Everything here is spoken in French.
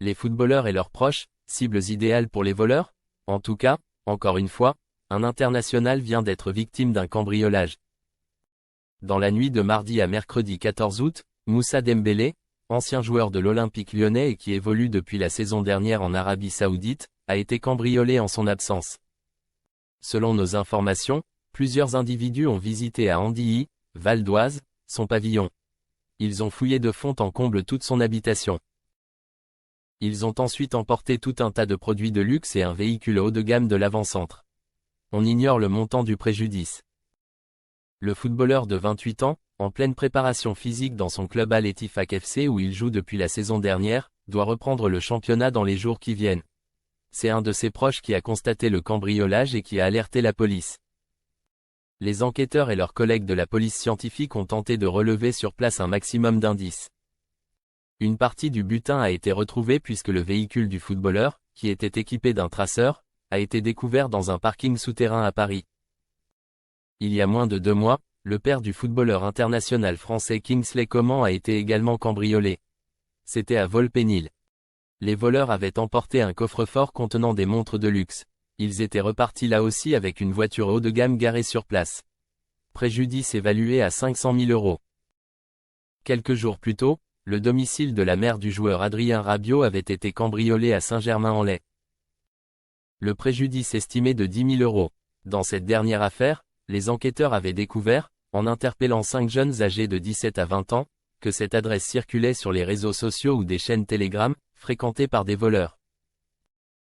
Les footballeurs et leurs proches, cibles idéales pour les voleurs? En tout cas, encore une fois, un international vient d'être victime d'un cambriolage. Dans la nuit de mardi à mercredi 14 août, Moussa Dembélé, ancien joueur de l'Olympique lyonnais et qui évolue depuis la saison dernière en Arabie Saoudite, a été cambriolé en son absence. Selon nos informations, plusieurs individus ont visité à Andilly, Val d'Oise, son pavillon. Ils ont fouillé de fond en comble toute son habitation. Ils ont ensuite emporté tout un tas de produits de luxe et un véhicule haut de gamme de l'avant-centre. On ignore le montant du préjudice. Le footballeur de 28 ans, en pleine préparation physique dans son club Al Ettifaq FC où il joue depuis la saison dernière, doit reprendre le championnat dans les jours qui viennent. C'est un de ses proches qui a constaté le cambriolage et qui a alerté la police. Les enquêteurs et leurs collègues de la police scientifique ont tenté de relever sur place un maximum d'indices. Une partie du butin a été retrouvée puisque le véhicule du footballeur, qui était équipé d'un traceur, a été découvert dans un parking souterrain à Paris. Il y a moins de 2 mois, le père du footballeur international français Kingsley Coman a été également cambriolé. C'était à Volpénil. Les voleurs avaient emporté un coffre-fort contenant des montres de luxe. Ils étaient repartis là aussi avec une voiture haut de gamme garée sur place. Préjudice évalué à 500 000 €. Quelques jours plus tôt, le domicile de la mère du joueur Adrien Rabiot avait été cambriolé à Saint-Germain-en-Laye. Le préjudice estimé de 10 000 €. Dans cette dernière affaire, les enquêteurs avaient découvert, en interpellant 5 jeunes âgés de 17 à 20 ans, que cette adresse circulait sur les réseaux sociaux ou des chaînes Telegram, fréquentées par des voleurs.